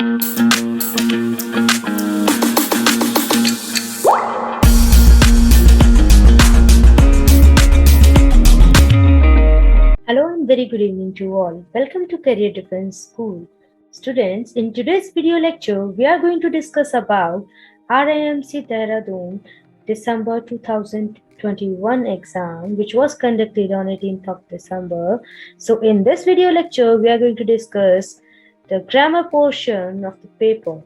Hello and very good evening to all. Welcome to Career Defense School. Students, in today's video lecture, we are going to discuss about RIMC Dehradun December 2021 exam, which was conducted on 18th of December. So in this video lecture, we are going to discuss the grammar portion of the paper,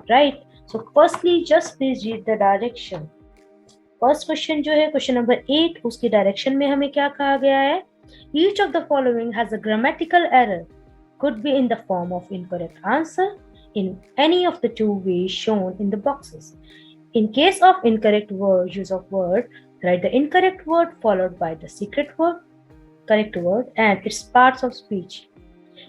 right? So firstly, just please read the direction. First question जो है question number 8, उसकी direction में हमें क्या कहा गया है? Each of the following has a grammatical error, could be in the form of incorrect answer in any of the two ways shown in the boxes. In case of incorrect word, use of word, write the incorrect word followed by the secret word, correct word and its parts of speech.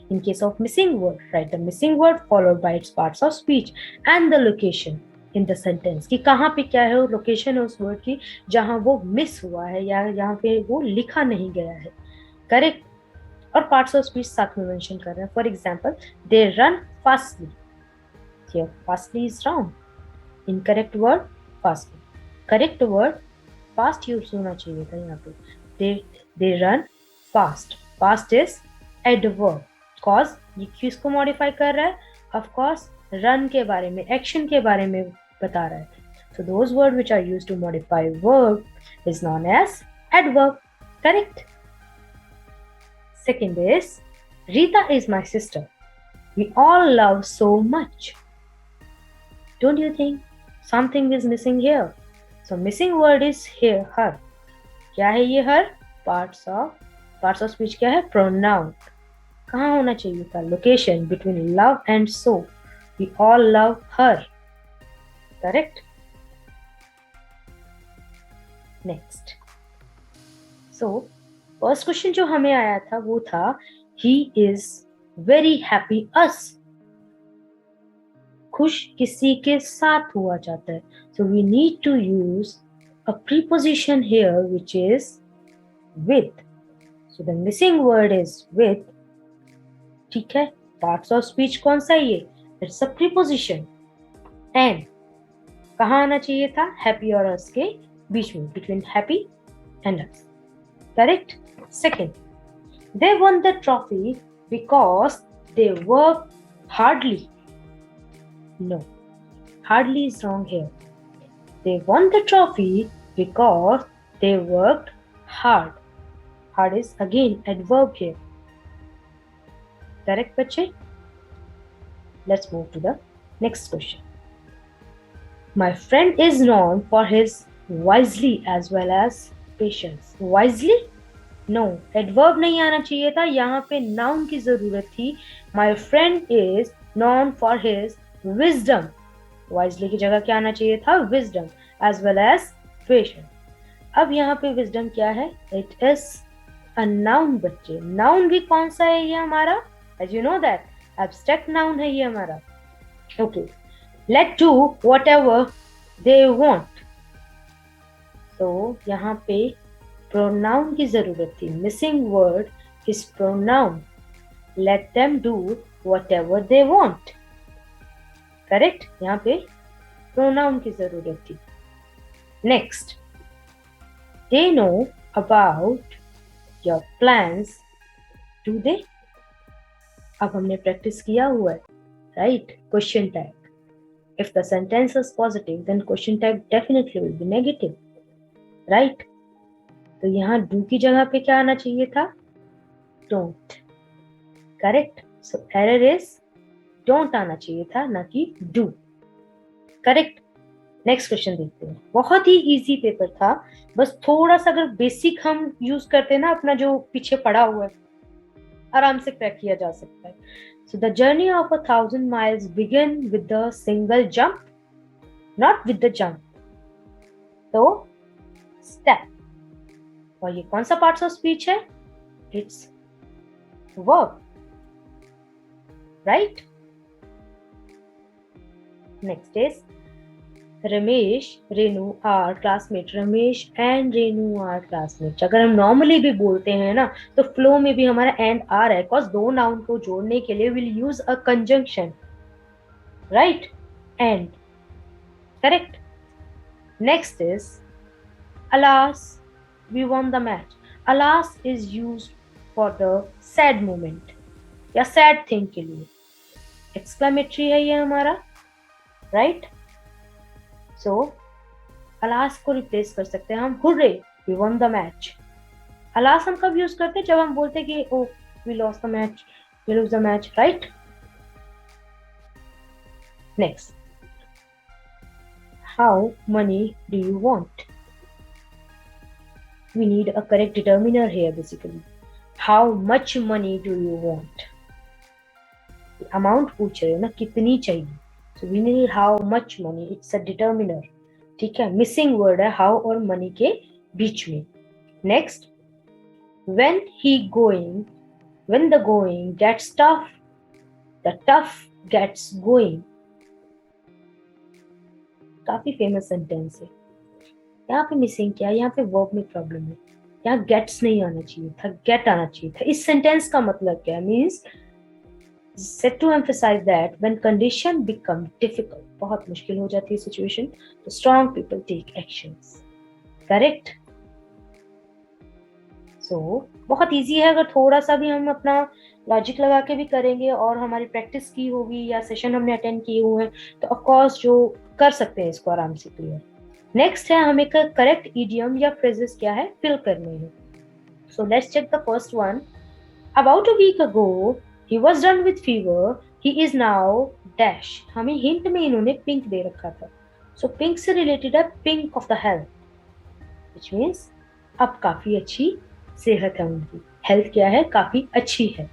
In case of missing word, write the missing word followed by its parts of speech and the location in the sentence कि कहाँ पे क्या है, location है उस word की जहाँ वो मिस हुआ है या यहाँ पे वो लिखा नहीं गया है, करेक्ट. और पार्ट्स ऑफ स्पीच साथ में मेंशन कर रहे हैं. For example, they run fastly, here fastly is wrong. Incorrect word fastly, correct word fast use होना चाहिए था यहाँ पे. They run fast, fast is adverb, cause ये किसको मॉडिफाई कर रहा है? ऑफ कोर्स रन के बारे में, एक्शन के बारे में बता रहा है. So those words which are used to modify verb is known as adverb. Correct? Second is, Rita is my sister. We all love so much. Don't you think something is missing here? So missing word is here, her. क्या है ये her? Parts of speech क्या है? Pronoun. कहाँ होना चाहिए था? Location between love and so. We all love her. Correct? Next. So, first question जो हमें आया था वो था he is very happy us. खुश किसी के साथ हुआ जाता है. So we need to use a preposition here which is with. So the missing word is with. ठीक है? Parts of speech कौन सा है ये? It's a preposition. And कहाँ आना चाहिए था? Happy और us के बीच में, between happy and us. Correct? Second, they won the trophy because they worked hardly. No, hardly is wrong here. They won the trophy because they worked hard. Hard is again adverb here. Correct, बच्चे? Let's move to the next question. My friend is known for his wisely as well as patience. Wisely? No, adverb नहीं आना चाहिए था, यहाँ पे noun की जरूरत थी. My friend is known for his wisdom. Wisely की जगह क्या आना चाहिए था? Wisdom as well as patience. अब यहाँ पे wisdom क्या है? It is a noun बच्चे. Noun भी कौन सा है ये हमारा? As you know that abstract noun है ये हमारा. Okay, let do whatever they want. So यहाँ पे pronoun की जरूरत थी. Missing word is pronoun. Let them do whatever they want. Correct? यहाँ पे pronoun की जरूरत थी. Next, they know about your plans. Do they? अब हमने प्रैक्टिस किया हुआ है, right? Question tag. If the sentence is positive, then question tag definitely will be negative, right? तो यहाँ do की जगह पे क्या आना चाहिए था? Don't. Correct? So error is don't आना चाहिए था, ना कि do. Correct? नेक्स्ट क्वेश्चन देखते हैं. बहुत ही इजी पेपर था, बस थोड़ा सा अगर बेसिक हम यूज करते ना, अपना जो पीछे पड़ा हुआ है, आराम से क्रैक किया जा सकता है. So the journey of 1,000 miles begin with the single jump, not with the jump. तो step. और ये कौन सा पार्ट्स ऑफ स्पीच है? It's verb, right? Next is Ramesh, Renu are classmate. Ramesh and Renu are classmates. अगर हम normally भी बोलते हैं ना, तो फ्लो में भी हमारा एंड आ रहा है, बिकॉज दो नाउन को जोड़ने के लिए will use a conjunction. right? And correct. Next is alas, we won the match. Alas is used for the sad moment या sad thing के लिए. Exclamatory है ये हमारा, right? So alas को replace कर सकते हैं हम hooray, we won the match. alas हम कब यूज करते हैं? जब हम बोलते हैं कि oh we lost the match, we lose the match, right? Next, how many do you want? We need a correct determiner here basically. How much money do you want? Amount पूछ रहे हो ना, कितनी चाहिए? So we need how much money. It's a determiner. ठीक है, missing word है how और money के बीच में. Next, when the going gets tough, the tough gets going. काफी फेमस सेंटेंस है. यहाँ पे मिसिंग क्या है? यहाँ पे वर्ब में प्रॉब्लम है. यहाँ गेट्स नहीं आना चाहिए था, गेट आना चाहिए था. इस सेंटेंस का मतलब क्या है? Means set to emphasize that when condition become difficult, बहुत मुश्किल हो जाती है सिचुएशन, तो strong people take actions. Correct? So बहुत इजी है. अगर थोड़ा सा भी हम अपना लॉजिक लगा के भी करेंगे और हमारी प्रैक्टिस की होगी या सेशन हमने अटेंड किए हुए हैं तो ऑफ कोर्स जो कर सकते हैं इसको आराम से क्लियर. नेक्स्ट है हमें करेक्ट इडियम या फ्रेजेस क्या है फिल करने हैं. So let's check the first one. About a week ago he was done with fever, he is now dash. हमें हिंट में इन्होंने पिंक दे रखा था. सो पिंक से रिलेटेड है pink of the health, which means अब काफी अच्छी सेहत है उनकी. हेल्थ क्या है? काफी अच्छी है.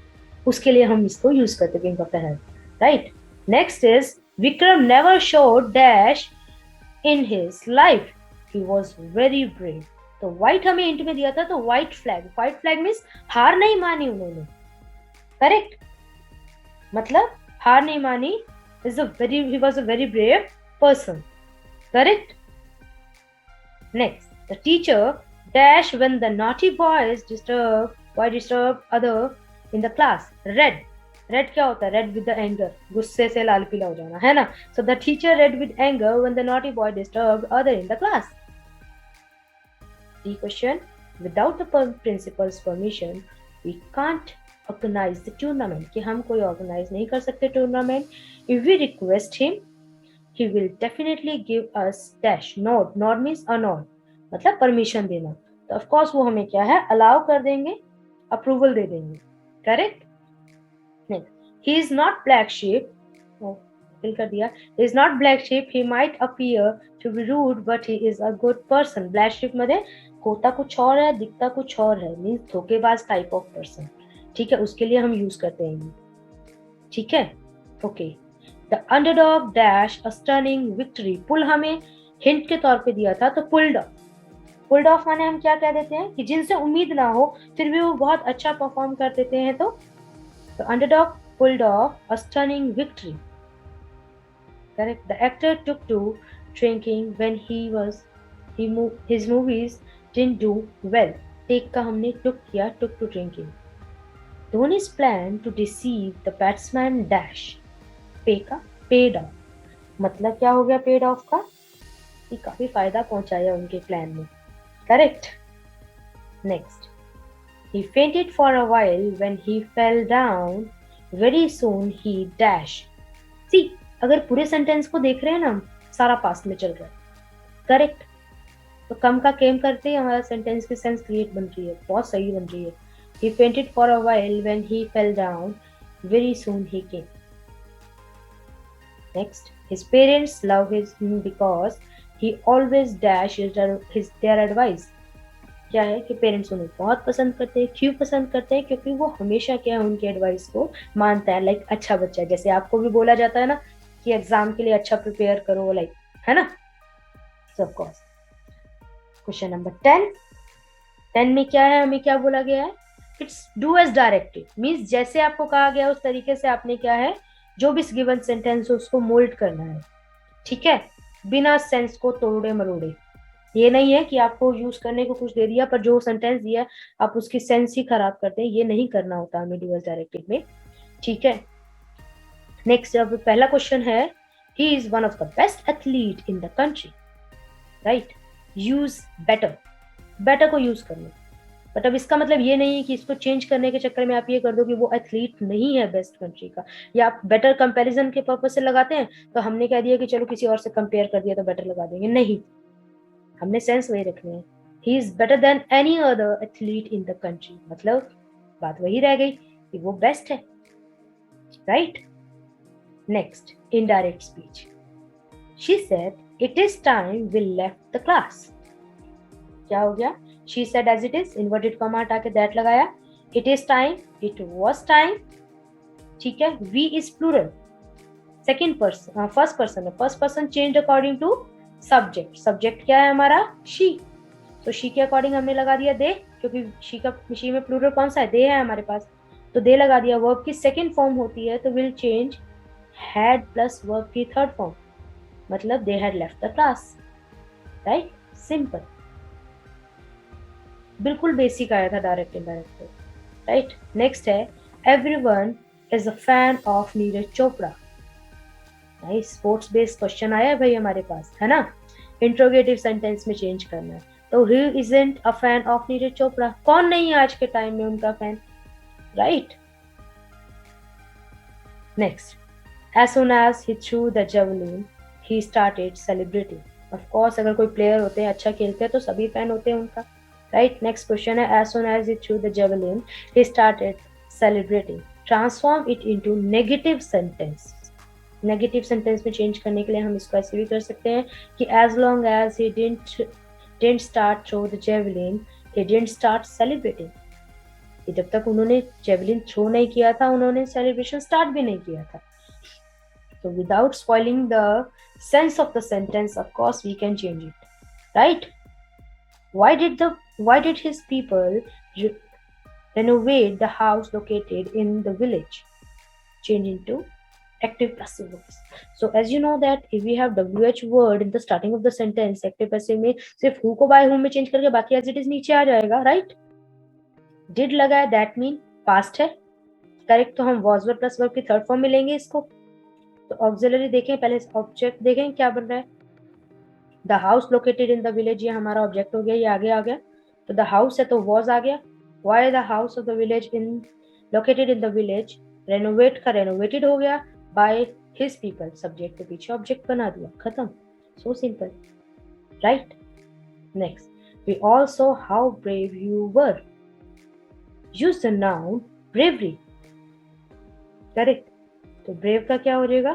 उसके लिए हम इसको यूज करते pink of the health, right? Next is Vikram never showed dash in his life, he was very brave. तो व्हाइट हमें हिंट में दिया था, तो व्हाइट फ्लैग मीन्स हार नहीं मानी उन्होंने. करेक्ट? मतलब हार नहीं मानी. he was a very brave person. Correct? Next, the teacher dash when the naughty boys disturb other in the class. Red क्या होता है? Red with the anger, गुस्से से लाल पीला हो जाना, है ना? So the teacher read with anger when the naughty boy disturbed other in the class. D question, without the principal's permission we can't organise the tournament, कि हम कोई ऑर्गेनाइज नहीं कर सकते tournament. If we request him he will definitely give us dash nod. Nod means a nod, मतलब permission देना. तो of course वो हमें क्या है? अलाउ कर देंगे, अप्रूवल दे देंगे. Correct? He is not black sheep. Fill कर दिया. He is not black sheep, he might appear to be rude but he is a good person. Black sheep मध्ये होता कुछ और है, दिखता कुछ और है, मीन्स धोखेबाज टाइप ऑफ पर्सन. ठीक है, उसके लिए हम यूज करते हैं. ठीक है, okay. The underdog dash a stunning victory. Pull हमें हिंट के तौर पे दिया था, तो पुल्ड ऑफ माने हम क्या कह देते हैं कि जिनसे उम्मीद ना हो फिर भी वो बहुत अच्छा परफॉर्म कर देते हैं. तो underdog pulled off a stunning victory. Correct. The actor took to drinking when his movies didn't do well. Take का हमने टुक किया, took to drinking. Dhoni's plan to deceive the batsman dash. पे का paid off. मतलब क्या हो गया paid off का? कि काफी फायदा पहुंचाया उनके प्लान में. Correct? Next, he fainted for a while when he fell down. Very soon he dash. See, अगर पूरे सेंटेंस को देख रहे हैं ना हम, सारा पास्ट में चल रहा है. करेक्ट? तो कम का केम करते ही हमारा सेंटेंस की सेंस क्रिएट बन रही है, बहुत सही बन रही है. He fainted for a while when he fell down. Very soon he came. Next, his parents love him because he always dashes their advice. क्या है कि पेरेंट्स उन्हें बहुत पसंद करते हैं. क्यों पसंद करते हैं? क्योंकि वो हमेशा क्या है उनके एडवाइस को मानता है. लाइक अच्छा बच्चा, जैसे आपको भी बोला जाता है ना कि एग्जाम के लिए अच्छा प्रिपेयर करो, लाइक, है ना? So of course. Question number 10 में क्या है? हमें क्या बोला गया है? It's do as directed. Means जैसे आपको कहा गया उस तरीके से आपने क्या है, जो भी गिवन सेंटेंस हो उसको मोल्ड करना है. ठीक है, बिना सेंस को तोड़े मरोड़े. ये नहीं है कि आपको यूज करने को कुछ दे दिया पर जो सेंटेंस दिया आप उसकी सेंस ही खराब करते हैं. ये नहीं करना होता हमें डू एज डायरेक्टेड में. ठीक है. नेक्स्ट, अब पहला क्वेश्चन है he is one of the best athlete in the country, right? use better को यूज कर लो, बट अब इसका मतलब ये नहीं है कि इसको चेंज करने के चक्कर में आप ये कर दो कि वो एथलीट नहीं है बेस्ट कंट्री का, या आप बेटर कंपैरिजन के पर्पज से लगाते हैं तो हमने कह दिया कि चलो किसी और से कंपेयर कर दिया तो बेटर लगा देंगे, नहीं, हमने सेंस वही रखनी है, he is better than any other athlete in the country, मतलब बात वही रह गई कि वो बेस्ट है, right? Next, indirect speech. She said it is time we left the class. क्या हो गया? she said as it is, inverted comma हटा के that लगाया, it is time, it was time, ठीक है? we is plural, second person, first person है, first person changed according to subject, subject क्या है हमारा? she, तो she के अकॉर्डिंग हमने लगा दिया दे, क्योंकि she में प्लूरल कौन सा है? दे है हमारे पास, तो दे लगा दिया। वर्ब की सेकेंड फॉर्म होती है तो will change had plus verb की थर्ड फॉर्म, मतलब they had left the class, right? Simple, बिल्कुल बेसिक आया था, डायरेक्ट इनडायरेक्ट, राइट? नेक्स्ट है everyone is a fan of Neeraj Chopra. Nice, sports based question आया है भाई हमारे पास, है ना? इंट्रोगेटिव सेंटेंस में चेंज करना है, तो he isn't a fan of Neeraj Chopra, कौन नहीं है आज के टाइम में उनका fan, right? Next, as soon as he threw the javelin he started celebrating। of course अगर कोई प्लेयर होते हैं अच्छा खेलते हैं तो सभी फैन होते हैं उनका, राइट? नेक्स्ट क्वेश्चन है as soon as he threw the javelin he started celebrating। transform it into negative sentence। Negative sentence में चेंज करने के लिए हम इसको ऐसे भी कर सकते हैं कि as long as he didn't start throw the javelin he didn't start celebrating। जब तक उन्होंने जेवलिन थ्रो नहीं किया था उन्होंने सेलिब्रेशन स्टार्ट भी नहीं किया था। So without spoiling the sense of the sentence, of course we can change it, right? Why did his people renovate the house located in the village? Change into active passive voice। So as you know that if we have WH word in the starting of the sentence, active passive में सिर्फ who को by whom में change करके बाकी as it is नीचे आ जाएगा, right? did लगा है, that mean past है, करेक्ट? तो हम was verb plus verb की थर्ड फॉर्म में लेंगे इसको। तो ऑक्सिलरी देखें, पहले ऑब्जेक्ट देखें क्या बन रहा है, the house located in the village, ये हमारा ऑब्जेक्ट हो गया, ये आगे आ गया, तो द हाउस है तो वॉज आ गया, why the house of the village in located in the village, renovate का रेनोवेटेड हो गया बाय हिज पीपल, सब्जेक्ट के पीछे ऑब्जेक्ट बना दिया, खत्म, so simple, right? Next, we all saw how brave you were. Use the noun bravery, correct? तो brave का क्या हो जाएगा?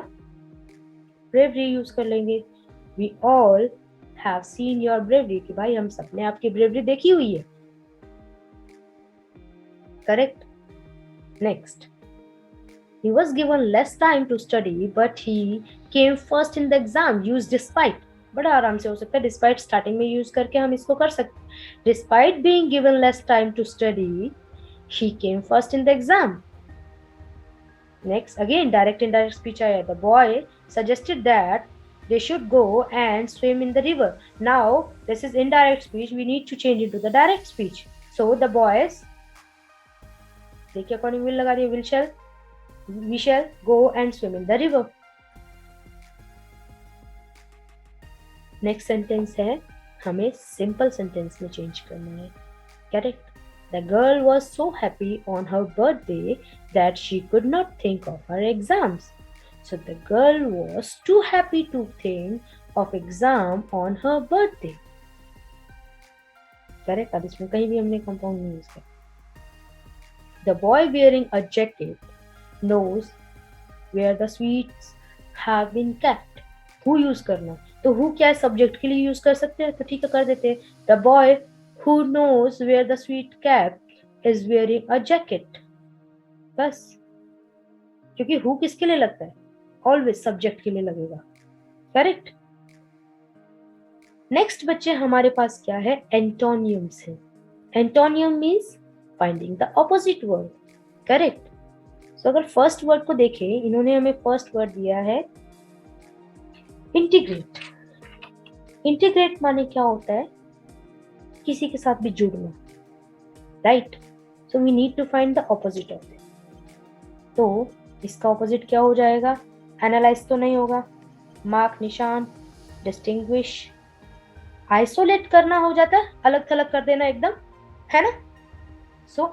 ब्रेवरी यूज कर लेंगे। We all have seen your bravery, कि भाई हम सबने आपकी ब्रेवरी देखी हुई है, correct? Next, he was given less time to study but he came first in the exam। use despite, बड़ा आराम से हो सकता है, despite स्टार्टिंग में यूज करके हम इसको कर सकते हैं। despite being given less time to study he came first in the exam। Next, again direct indirect speech आया, the boy suggested that they should go and swim in the river। now this is indirect speech, we need to change it to the direct speech, so the boys, देखिए according will लगा दिया, we shall go and swim in the river। next sentence है, हमें simple sentence में change करना है, correct? The girl was so happy on her birthday that she could not think of her exams। So the girl was too happy to think of exam on her birthday। Correct? अब इसमें कहीं भी हमने compound नहीं use किया। The boy wearing a jacket knows where the sweets have been kept। Who use करना, तो who क्या है, subject के लिए use कर सकते हैं, तो ठीक है कर देते हैं। The boy who knows where the sweet cap is wearing a jacket। बस, क्योंकि who किसके लिए लगता है, always subject के लिए लगेगा, करेक्ट? नेक्स्ट बच्चे हमारे पास क्या है, एंटोनियम्स है। Antonym means finding the opposite word, correct? So अगर फर्स्ट वर्ड को देखें, इन्होंने हमें फर्स्ट वर्ड दिया है इंटीग्रेट। इंटीग्रेट माने क्या होता है, किसी के साथ भी जुड़ना, right? So we need to find the opposite of it. तो इसका ऑपोजिट क्या हो जाएगा, एनालाइज तो नहीं होगा, मार्क निशान, डिस्टिंग्विश, आइसोलेट करना हो जाता है, अलग थलग कर देना एकदम, है ना। So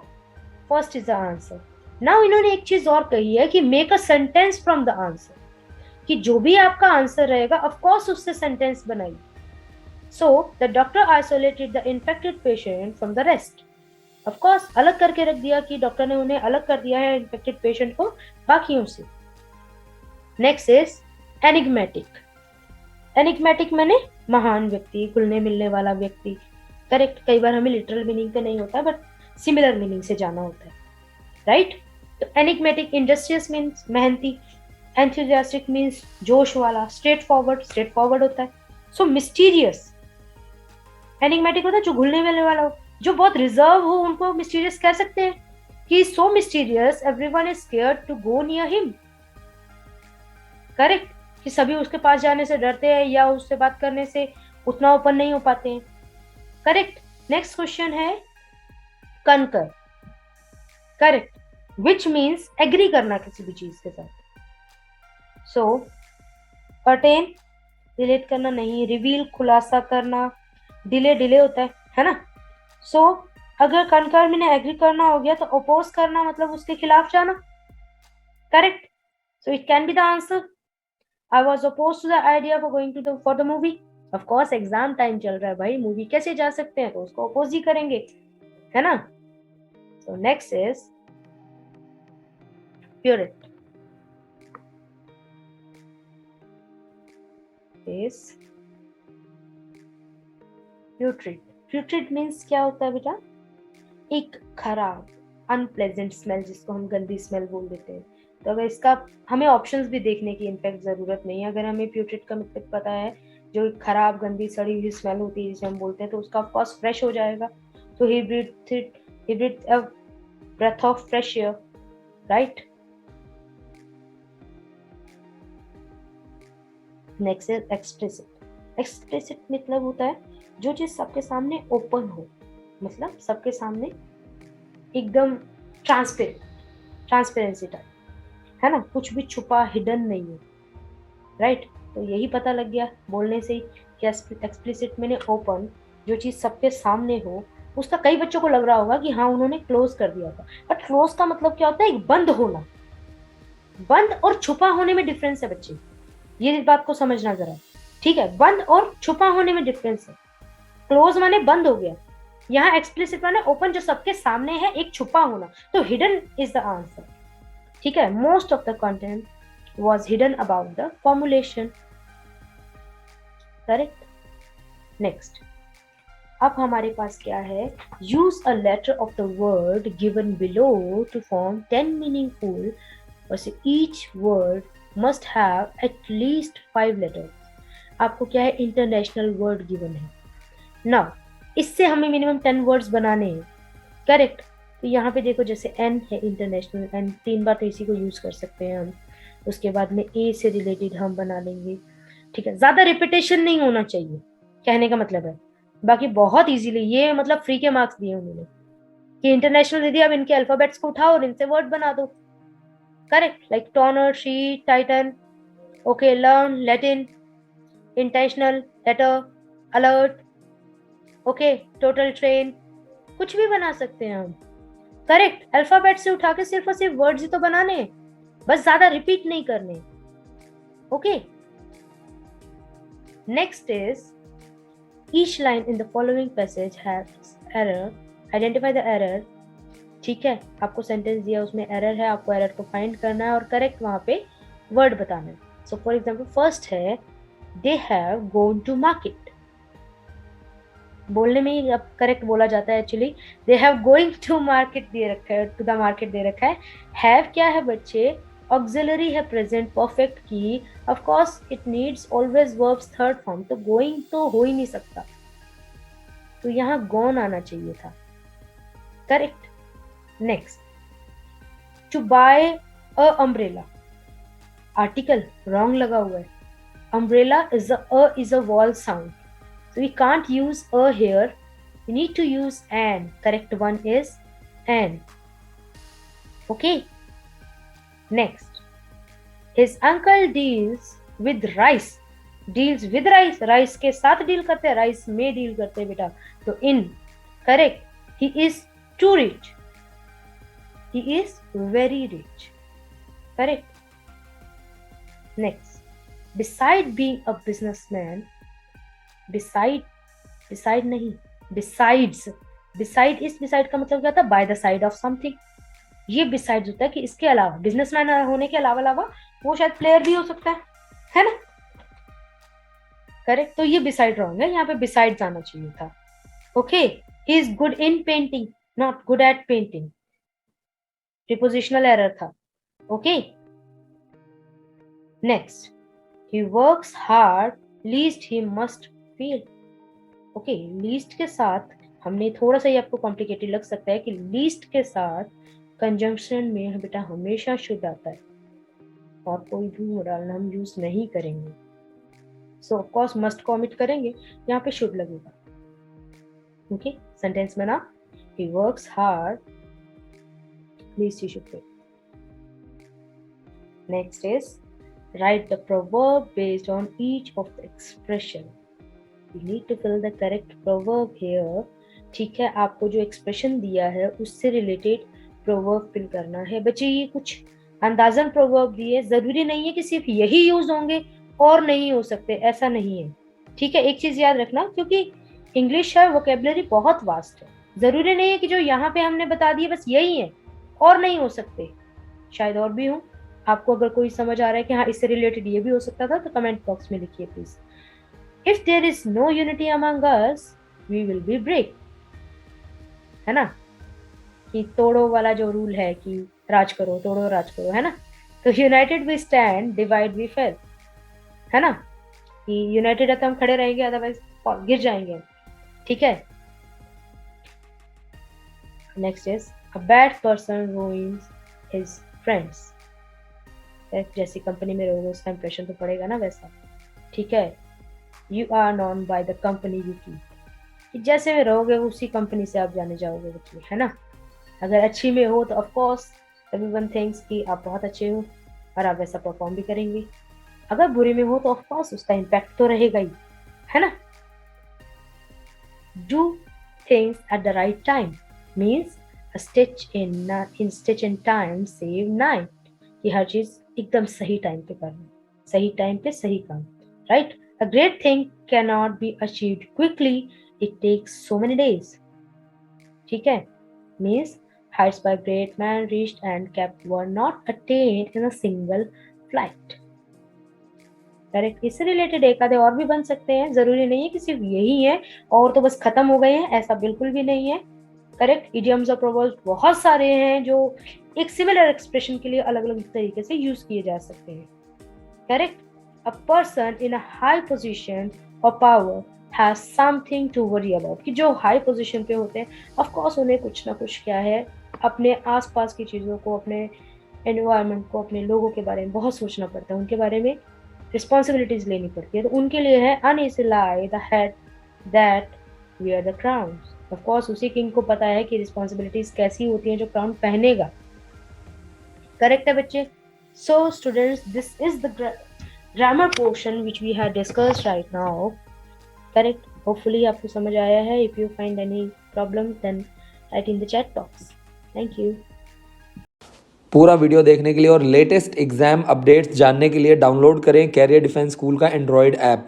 first is the answer. Now इन्होंने एक चीज और कही है कि make a sentence from the answer, कि जो भी आपका आंसर रहेगा ऑफ कोर्स उससे सेंटेंस बनाइए। So the doctor isolated the infected patient from the rest. Of course अलग करके रख दिया कि डॉक्टर ने उन्हें अलग कर दिया है इन्फेक्टेड पेशेंट को बाकियों से। Next is enigmatic. एनिग्मेटिक मैंने महान व्यक्ति, घुलने मिलने वाला व्यक्ति। करेक्ट, कई बार हमें लिटरल मीनिंग पे नहीं होता है बट सिमिलर मीनिंग से जाना होता है, राइट। तो एनिग्मेटिक, इंडस्ट्रियस मीन्स मेहनती, एंथुजियास्टिक मीन्स जोश वाला, स्ट्रेट फॉरवर्ड होता है। सो मिस्टीरियस, एनिग्मेटिक होता है जो घुलने मिलने वाला हो, जो बहुत रिजर्व हो उनको मिस्टीरियस कह सकते हैं, कि so mysterious everyone is scared to go near him. Correct, कि सभी उसके पास जाने से डरते हैं या उससे बात करने से उतना ओपन नहीं हो पाते हैं। करेक्ट। नेक्स्ट क्वेश्चन है concur. Correct, which means agree करना किसी भी चीज के साथ। सो पर्टेन, रिलेट करना नहीं, रिवील खुलासा करना, डिले होता है ना। सो अगर कनकर में एग्री करना हो गया तो अपोज करना मतलब उसके खिलाफ जाना। Correct, so it can be the answer. I was opposed to the idea for going to for the movie. Of course, exam time चल रहा है भाई, मूवी कैसे जा सकते हैं, तो उसको अपोज ही करेंगे, है ना। So next is purity. Is putrid. Putrid means क्या होता है बेटा, एक खराब, अनप्लेजेंट स्मेल, जिसको हम गंदी स्मेल बोल देते हैं। तो अगर इसका हमें ऑप्शंस भी देखने की इनफैक्ट जरूरत नहीं है, अगर हमें प्यूट्रिड का मतलब पता है, जो खराब गंदी सड़ी हुई स्मेल होती है जिसे हम बोलते हैं, तो उसका ऑफकोर्स फ्रेश हो जाएगा। तो he breathe a breath of fresh air, right. Next is explicit. Explicit मतलब होता है जो चीज सबके सामने ओपन हो, मतलब सबके सामने एकदम ट्रांसपेरेंसी टाइप, है ना, कुछ भी छुपा हिडन नहीं है, राइट। तो यही पता लग गया बोलने से ही कि एक्सप्लिसिट मैंने ओपन, जो चीज सबके सामने हो। उसका कई बच्चों को लग रहा होगा कि हाँ उन्होंने क्लोज कर दिया था, बट क्लोज का मतलब क्या होता है, एक बंद होना। बंद और छुपा होने में डिफरेंस है बच्चे, ये इस बात को समझना जरा, ठीक है। बंद और छुपा होने में डिफरेंस है। क्लोज माने बंद हो गया, यहाँ एक्सप्लिसिट माने ओपन, जो सबके सामने है, एक छुपा होना। तो हिडन इज द आंसर, ठीक है। Most of the content was hidden about the formulation. Correct? Next. अब हमारे पास क्या है, use a letter of the word given below to form 10 meaningful, और each word must have at least 5 letters. आपको क्या है, इंटरनेशनल वर्ड गिवन है ना, इससे हमें मिनिमम 10 वर्ड्स बनाने हैं। करेक्ट, तो यहाँ पे देखो जैसे एन है इंटरनेशनल, एन 3 बार तो इसी को यूज कर सकते हैं हम। उसके बाद में ए से रिलेटेड हम बना लेंगे, ठीक है। ज्यादा रिपीटेशन नहीं होना चाहिए, कहने का मतलब है। बाकी बहुत इजीली, ये मतलब फ्री के मार्क्स दिए उन्होंने कि इंटरनेशनल दीदी अब इनके अल्फाबेट्स को उठाओ और इनसे वर्ड बना दो। Correct, like toner, sheet, titan, okay, learn, Latin, intentional, letter, alert, okay, total train, कुछ भी बना सकते हैं हम। करेक्ट, अल्फाबेट से उठा के सिर्फ और सिर्फ वर्ड्स ही तो बनाने, बस ज्यादा रिपीट नहीं करने। Okay, next is each line in the following passage has error, identify the error. ठीक है, आपको सेंटेंस दिया उसमें एरर है, आपको एरर को फाइंड करना है और करेक्ट वहां पे वर्ड बताना है। सो फॉर एग्जाम्पल फर्स्ट है they have gone to market, बोलने में ही अब करेक्ट बोला जाता है actually, they have going to market दे रखा है, टू द मार्केट दे रखा है। हैव क्या है बच्चे, ऑक्सिलरी है प्रेजेंट परफेक्ट की, of course it needs always verbs third form, तो गोइंग तो हो ही नहीं सकता, तो यहाँ गॉन आना चाहिए था। Correct. Next, to buy a umbrella, article wrong लगा हुआ है, umbrella is a vowel sound, so we can't use a here, we need to use an. Correct one is an. Okay, next, his uncle deals with rice, deals with rice, rice के साथ deal करते हैं, rice में deal करते हैं बेटा, तो in, correct, he is too rich, he is very rich, correct. Next, beside being a businessman, beside नहीं, besides, beside का मतलब क्या होता है, by the side of something, ये besides होता है कि इसके अलावा, बिजनेसमैन होने के अलावा वो शायद प्लेयर भी हो सकता है ना, करेक्ट। तो ये beside रॉन्ग है, यहाँ पे besides आना चाहिए था। Okay, he is good in painting, not good at painting, prepositional error था। Okay, next, he works hard least he must feel। Okay, least के साथ हमने थोड़ा सा, ये आपको कॉम्प्लिकेटेड लग सकता है कि लीस्ट के साथ कंजंक्शन में बेटा हमेशा शुड आता है और कोई भी मॉडल हम यूज नहीं करेंगे, सो ऑफ कोर्स मस्ट को ओमिट करेंगे, यहाँ पे शुड लगेगा। ओके, सेंटेंस में ना, he works hard least he should feel। next is write the proverb based on each of the expression। You need to fill the correct proverb here। ठीक है, आपको जो एक्सप्रेशन दिया है उससे रिलेटेड प्रोवर्ब फिल करना है। बच्चे ये कुछ अंदाजन प्रोवर्ब दिए, जरूरी नहीं है कि सिर्फ यही यूज होंगे और नहीं हो सकते, ऐसा नहीं है। ठीक है, एक चीज याद रखना, क्योंकि इंग्लिश है, वोकेबलरी बहुत वास्ट है, जरूरी नहीं है कि जो यहाँ पे हमने बता दिए बस यही है और नहीं हो सकते, शायद और भी हो। आपको अगर कोई समझ आ रहा है कि हाँ इससे रिलेटेड ये भी हो सकता था, तो कमेंट बॉक्स में लिखिए please. If there is no unity among us we will be break, है ना, कि तोड़ो वाला जो रूल है कि राज करो, तोड़ो राज करो, है ना, तो united we stand, divide we fail, है ना, कि यूनाइटेड है तो हम खड़े रहेंगे, अदरवाइज गिर जाएंगे। ठीक है, next is a bad person ruins his friends. जैसी कंपनी में रहोगे उसका इंप्रेशन तो पड़ेगा ना वैसा। ठीक है, you are known by the company you keep, जैसे में रहोगे उसी कंपनी से आप जाने जाओगे बच्चे, है ना। अगर अच्छी में हो तो ऑफ कोर्स एवरीवन थिंक्स कि आप बहुत अच्छे हो और आप वैसा परफॉर्म भी करेंगे, अगर बुरी में हो तो ऑफ कोर्स उसका इम्पैक्ट तो रहेगा ही, है ना। Do things at the right time means stitch in time save night, कि हर चीज एकदम सही टाइम पे करना, सही टाइम पे सही काम, right. A great thing can not be achieved quickly, it takes so many days. ठीक है, means heights by great man reached and kept were not attained in a single flight। Correct, इससे related एक आधे और भी बन सकते हैं, जरूरी नहीं है कि सिर्फ यही है और तो बस खत्म हो गए हैं, ऐसा बिल्कुल भी नहीं है। करेक्ट, इडियम्स और प्रोवर्ब्स बहुत सारे हैं जो एक सिमिलर एक्सप्रेशन के लिए अलग अलग तरीके से यूज किए जा सकते हैं। Correct, a person in a high position और power has something to worry about, कि जो हाई पोजीशन पे होते हैं ऑफ कोर्स उन्हें कुछ ना कुछ क्या है, अपने आसपास की चीज़ों को, अपने एनवायरनमेंट को, अपने लोगों के बारे में बहुत सोचना पड़ता है, उनके बारे में रिस्पॉन्सिबिलिटीज लेनी पड़ती है, तो उनके लिए है uneasy lie the head that wear the crown. Of course उसी किंग को पता है कि रिस्पॉन्सिबिलिटीज कैसी होती हैं जो क्राउन पहनेगा। करेक्ट है बच्चे। So students, this is the grammar portion which we have discussed right now. Correct, hopefully आपको समझ आया है। If you find any problem then write in the chat box. Thank you. पूरा वीडियो देखने के लिए और लेटेस्ट एग्जाम अपडेट्स जानने के लिए डाउनलोड करें कैरियर डिफेंस स्कूल का एंड्रॉयड ऐप।